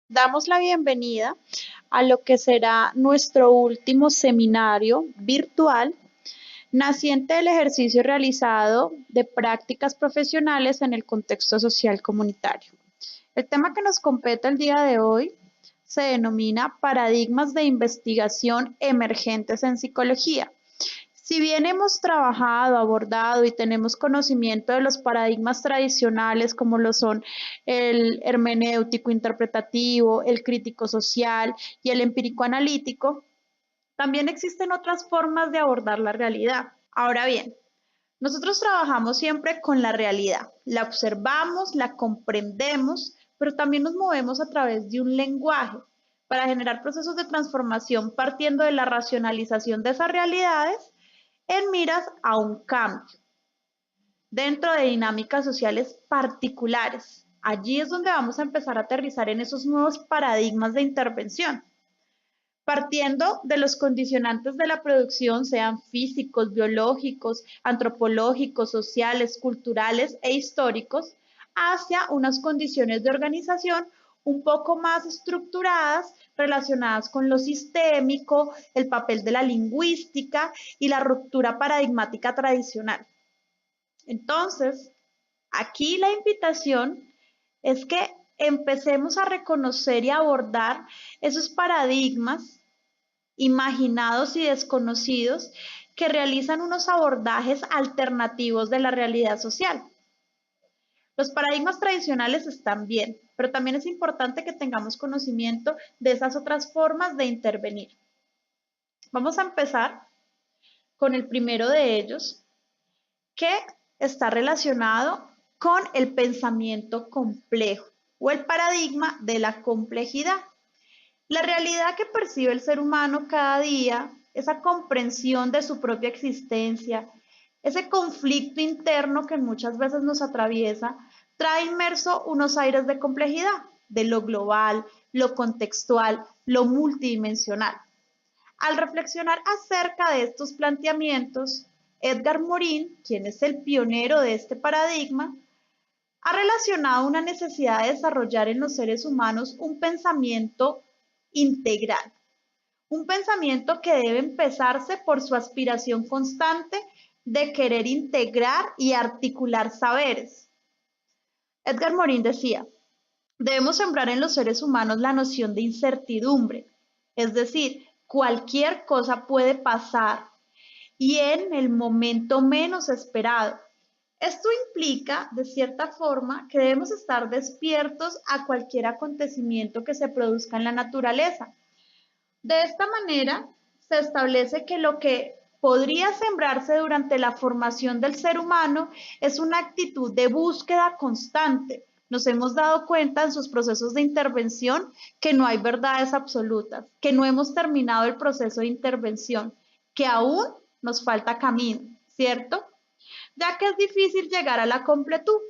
Damos la bienvenida a lo que será nuestro último seminario virtual, naciente del ejercicio realizado de prácticas profesionales en el contexto social comunitario. El tema que nos compete el día de hoy se denomina Paradigmas de investigación emergentes en psicología. Si bien hemos trabajado, abordado y tenemos conocimiento de los paradigmas tradicionales como lo son el hermenéutico interpretativo, el crítico social y el empírico analítico, también existen otras formas de abordar la realidad. Ahora bien, nosotros trabajamos siempre con la realidad, la observamos, la comprendemos, pero también nos movemos a través de un lenguaje para generar procesos de transformación partiendo de la racionalización de esas realidades en miras a un cambio dentro de dinámicas sociales particulares. Allí es donde vamos a empezar a aterrizar en esos nuevos paradigmas de intervención, partiendo de los condicionantes de la producción, sean físicos, biológicos, antropológicos, sociales, culturales e históricos, hacia unas condiciones de organización un poco más estructuradas, relacionadas con lo sistémico, el papel de la lingüística y la ruptura paradigmática tradicional. Entonces, aquí la invitación es que empecemos a reconocer y abordar esos paradigmas imaginados y desconocidos que realizan unos abordajes alternativos de la realidad social. Los paradigmas tradicionales están bien, pero también es importante que tengamos conocimiento de esas otras formas de intervenir. Vamos a empezar con el primero de ellos, que está relacionado con el pensamiento complejo o el paradigma de la complejidad. La realidad que percibe el ser humano cada día, esa comprensión de su propia existencia, ese conflicto interno que muchas veces nos atraviesa, trae inmerso unos aires de complejidad, de lo global, lo contextual, lo multidimensional. Al reflexionar acerca de estos planteamientos, Edgar Morin, quien es el pionero de este paradigma, ha relacionado una necesidad de desarrollar en los seres humanos un pensamiento integral, un pensamiento que debe empezarse por su aspiración constante de querer integrar y articular saberes. Edgar Morin decía, debemos sembrar en los seres humanos la noción de incertidumbre, es decir, cualquier cosa puede pasar y en el momento menos esperado. Esto implica, de cierta forma, que debemos estar despiertos a cualquier acontecimiento que se produzca en la naturaleza. De esta manera, se establece que lo que podría sembrarse durante la formación del ser humano es una actitud de búsqueda constante. Nos hemos dado cuenta en sus procesos de intervención que no hay verdades absolutas, que no hemos terminado el proceso de intervención, que aún nos falta camino, ¿cierto? Ya que es difícil llegar a la completud,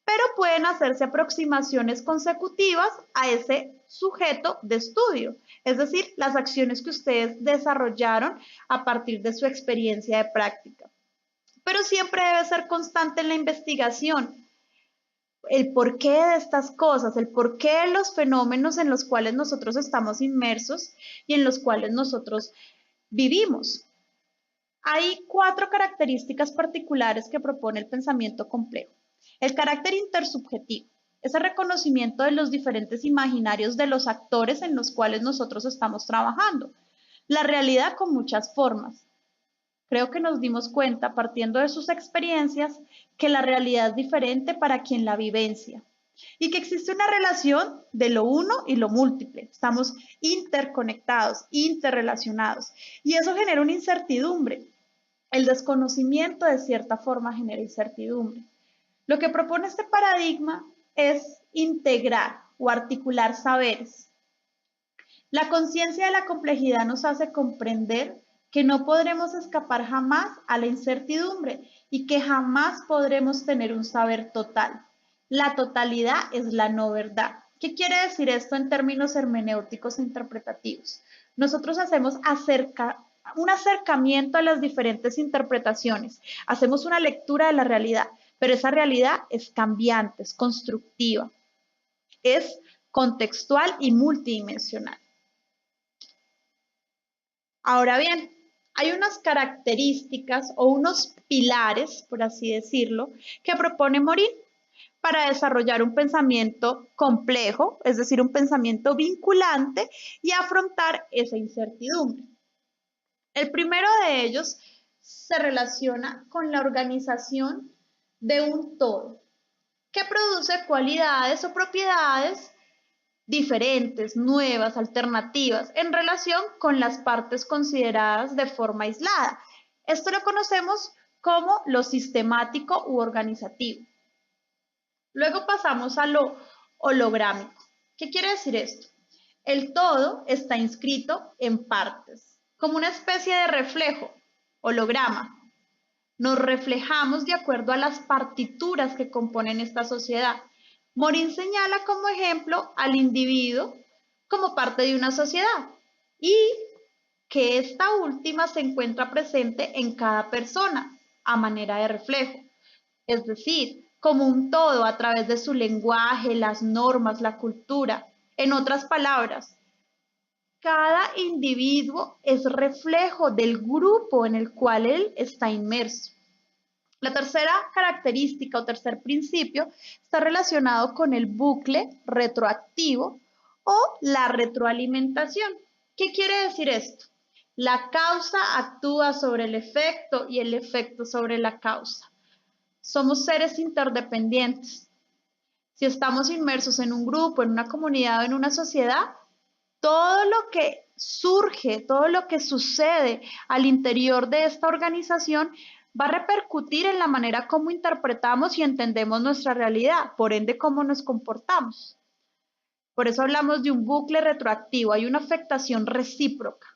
pero pueden hacerse aproximaciones consecutivas a ese sujeto de estudio, es decir, las acciones que ustedes desarrollaron a partir de su experiencia de práctica. Pero siempre debe ser constante en la investigación el porqué de estas cosas, el porqué de los fenómenos en los cuales nosotros estamos inmersos y en los cuales nosotros vivimos. Hay 4 características particulares que propone el pensamiento complejo. El carácter intersubjetivo, ese reconocimiento de los diferentes imaginarios de los actores en los cuales nosotros estamos trabajando. La realidad con muchas formas. Creo que nos dimos cuenta, partiendo de sus experiencias, que la realidad es diferente para quien la vivencia y que existe una relación de lo uno y lo múltiple. Estamos interconectados, interrelacionados y eso genera una incertidumbre. El desconocimiento de cierta forma genera incertidumbre. Lo que propone este paradigma es integrar o articular saberes. La conciencia de la complejidad nos hace comprender que no podremos escapar jamás a la incertidumbre y que jamás podremos tener un saber total. La totalidad es la no verdad. ¿Qué quiere decir esto en términos hermenéuticos e interpretativos? Nosotros hacemos un acercamiento a las diferentes interpretaciones, hacemos una lectura de la realidad, pero esa realidad es cambiante, es constructiva, es contextual y multidimensional. Ahora bien, hay unas características o unos pilares, por así decirlo, que propone Morin para desarrollar un pensamiento complejo, es decir, un pensamiento vinculante y afrontar esa incertidumbre. El primero de ellos se relaciona con la organización de un todo, que produce cualidades o propiedades diferentes, nuevas, alternativas, en relación con las partes consideradas de forma aislada. Esto lo conocemos como lo sistemático u organizativo. Luego pasamos a lo holográmico. ¿Qué quiere decir esto? El todo está inscrito en partes, como una especie de reflejo, holograma. Nos reflejamos de acuerdo a las partituras que componen esta sociedad. Morin señala como ejemplo al individuo como parte de una sociedad y que esta última se encuentra presente en cada persona a manera de reflejo, es decir, como un todo a través de su lenguaje, las normas, la cultura. En otras palabras, cada individuo es reflejo del grupo en el cual él está inmerso. La tercera característica o tercer principio está relacionado con el bucle retroactivo o la retroalimentación. ¿Qué quiere decir esto? La causa actúa sobre el efecto y el efecto sobre la causa. Somos seres interdependientes. Si estamos inmersos en un grupo, en una comunidad o en una sociedad, todo lo que surge, todo lo que sucede al interior de esta organización va a repercutir en la manera como interpretamos y entendemos nuestra realidad, por ende cómo nos comportamos. Por eso hablamos de un bucle retroactivo, hay una afectación recíproca.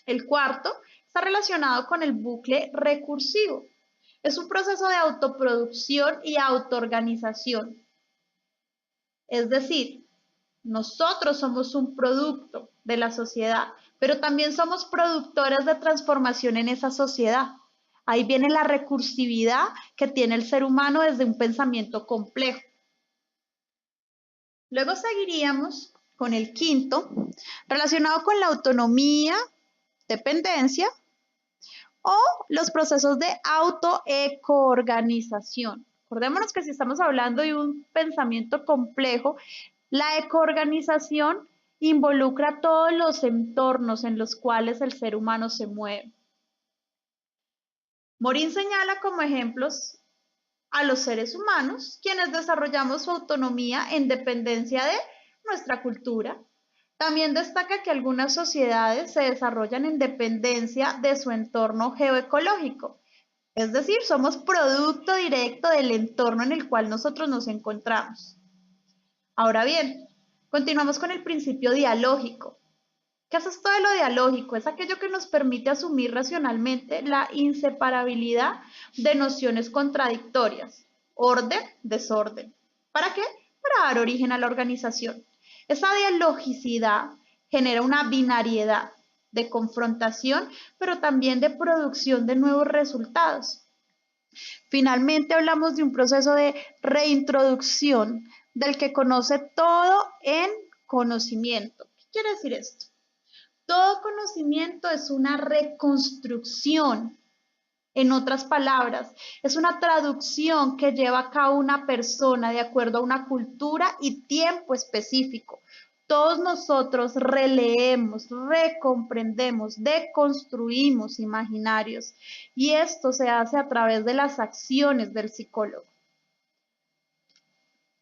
El cuarto está relacionado con el bucle recursivo. Es un proceso de autoproducción y autoorganización. Es decir, nosotros somos un producto de la sociedad, pero también somos productores de transformación en esa sociedad. Ahí viene la recursividad que tiene el ser humano desde un pensamiento complejo. Luego seguiríamos con el quinto, relacionado con la autonomía, dependencia o los procesos de autoecoorganización. Acordémonos que si estamos hablando de un pensamiento complejo, la ecoorganización involucra todos los entornos en los cuales el ser humano se mueve. Morin señala como ejemplos a los seres humanos, quienes desarrollamos su autonomía en dependencia de nuestra cultura. También destaca que algunas sociedades se desarrollan en dependencia de su entorno geoecológico, es decir, somos producto directo del entorno en el cual nosotros nos encontramos. Ahora bien, continuamos con el principio dialógico. ¿Qué es esto de lo dialógico? Es aquello que nos permite asumir racionalmente la inseparabilidad de nociones contradictorias, orden, desorden. ¿Para qué? Para dar origen a la organización. Esa dialogicidad genera una binariedad de confrontación, pero también de producción de nuevos resultados. Finalmente hablamos de un proceso de reintroducción del que conoce todo en conocimiento. ¿Qué quiere decir esto? Todo conocimiento es una reconstrucción. En otras palabras, es una traducción que lleva a cabo una persona de acuerdo a una cultura y tiempo específico. Todos nosotros releemos, recomprendemos, deconstruimos imaginarios y esto se hace a través de las acciones del psicólogo.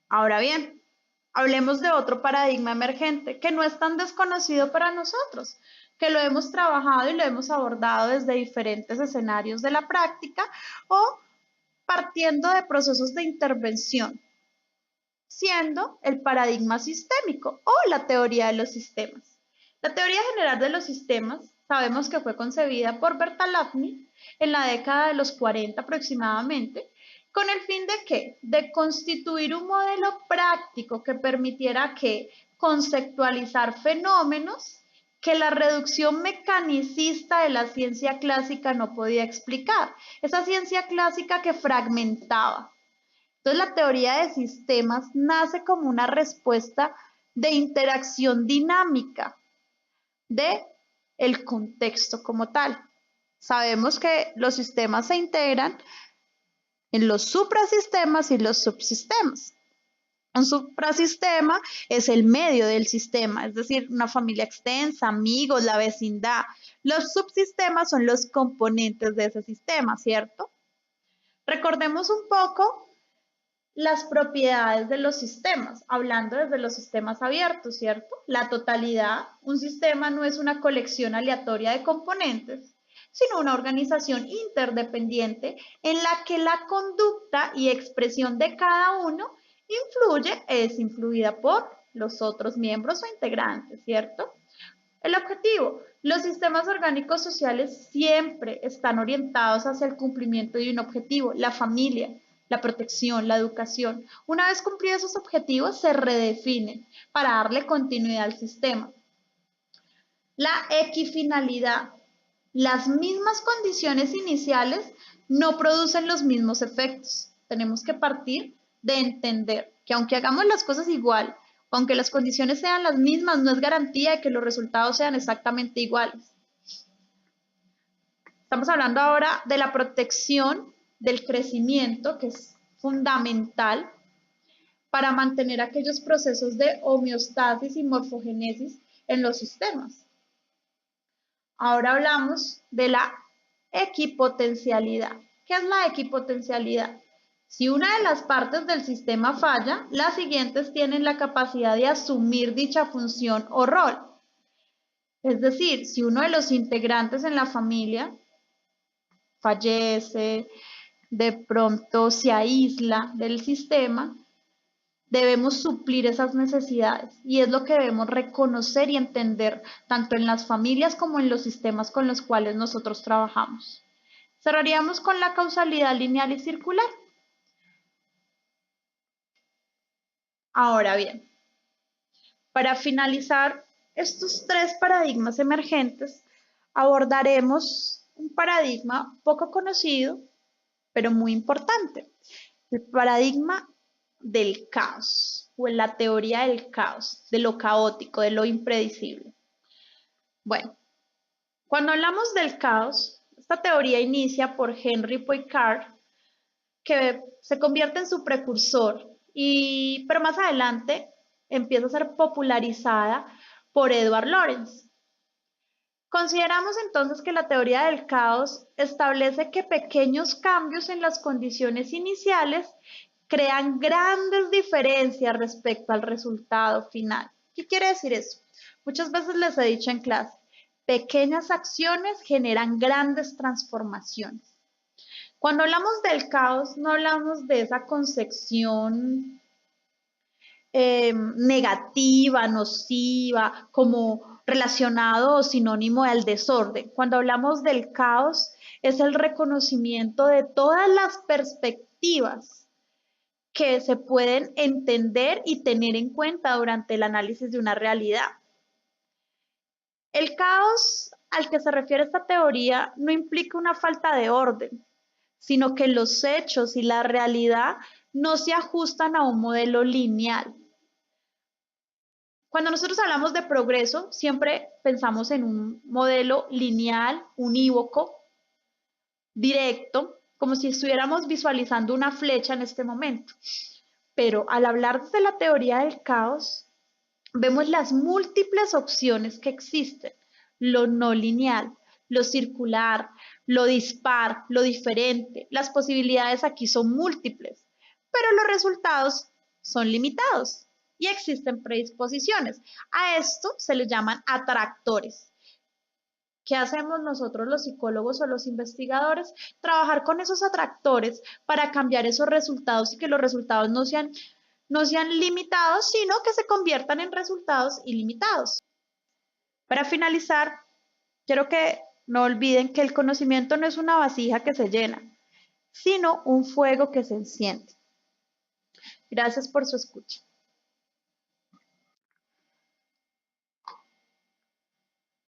Ahora bien, hablemos de otro paradigma emergente que no es tan desconocido para nosotros, que lo hemos trabajado y lo hemos abordado desde diferentes escenarios de la práctica o partiendo de procesos de intervención, siendo el paradigma sistémico o la teoría de los sistemas. La teoría general de los sistemas sabemos que fue concebida por Bertalanffy en la década de los 40 aproximadamente, ¿con el fin de qué? De constituir un modelo práctico que permitiera que conceptualizar fenómenos que la reducción mecanicista de la ciencia clásica no podía explicar. Esa ciencia clásica que fragmentaba. Entonces la teoría de sistemas nace como una respuesta de interacción dinámica de el contexto como tal. Sabemos que los sistemas se integran en los suprasistemas y los subsistemas. Un suprasistema es el medio del sistema, es decir, una familia extensa, amigos, la vecindad. Los subsistemas son los componentes de ese sistema, ¿cierto? Recordemos un poco las propiedades de los sistemas, hablando desde los sistemas abiertos, ¿cierto? La totalidad, un sistema no es una colección aleatoria de componentes, sino una organización interdependiente en la que la conducta y expresión de cada uno es influida por los otros miembros o integrantes, ¿cierto? El objetivo, los sistemas orgánicos sociales siempre están orientados hacia el cumplimiento de un objetivo, la familia, la protección, la educación. Una vez cumplidos esos objetivos, se redefinen para darle continuidad al sistema. La equifinalidad, las mismas condiciones iniciales no producen los mismos efectos. Tenemos que partir de entender que aunque hagamos las cosas igual, aunque las condiciones sean las mismas, no es garantía de que los resultados sean exactamente iguales. Estamos hablando ahora de la protección del crecimiento, que es fundamental para mantener aquellos procesos de homeostasis y morfogénesis en los sistemas. Ahora hablamos de la equipotencialidad. ¿Qué es la equipotencialidad? Si una de las partes del sistema falla, las siguientes tienen la capacidad de asumir dicha función o rol. Es decir, si uno de los integrantes en la familia fallece, de pronto se aísla del sistema, debemos suplir esas necesidades y es lo que debemos reconocer y entender tanto en las familias como en los sistemas con los cuales nosotros trabajamos. Cerraríamos con la causalidad lineal y circular. Ahora bien, para finalizar estos tres paradigmas emergentes, abordaremos un paradigma poco conocido, pero muy importante, el paradigma del caos o en la teoría del caos, de lo caótico, de lo impredecible. Bueno, cuando hablamos del caos, esta teoría inicia por Henri Poincaré, que se convierte en su precursor, pero más adelante empieza a ser popularizada por Edward Lorenz. Consideramos entonces que la teoría del caos establece que pequeños cambios en las condiciones iniciales crean grandes diferencias respecto al resultado final. ¿Qué quiere decir eso? Muchas veces les he dicho en clase, pequeñas acciones generan grandes transformaciones. Cuando hablamos del caos, no hablamos de esa concepción negativa, nociva, como relacionado o sinónimo al desorden. Cuando hablamos del caos, es el reconocimiento de todas las perspectivas que se pueden entender y tener en cuenta durante el análisis de una realidad. El caos al que se refiere esta teoría no implica una falta de orden, sino que los hechos y la realidad no se ajustan a un modelo lineal. Cuando nosotros hablamos de progreso, siempre pensamos en un modelo lineal, unívoco, directo, como si estuviéramos visualizando una flecha en este momento. Pero al hablar de la teoría del caos, vemos las múltiples opciones que existen, lo no lineal, lo circular, lo dispar, lo diferente. Las posibilidades aquí son múltiples, pero los resultados son limitados y existen predisposiciones. A esto se le llaman atractores. ¿Qué hacemos nosotros los psicólogos o los investigadores? Trabajar con esos atractores para cambiar esos resultados y que los resultados no sean limitados, sino que se conviertan en resultados ilimitados. Para finalizar, quiero que no olviden que el conocimiento no es una vasija que se llena, sino un fuego que se enciende. Gracias por su escucha.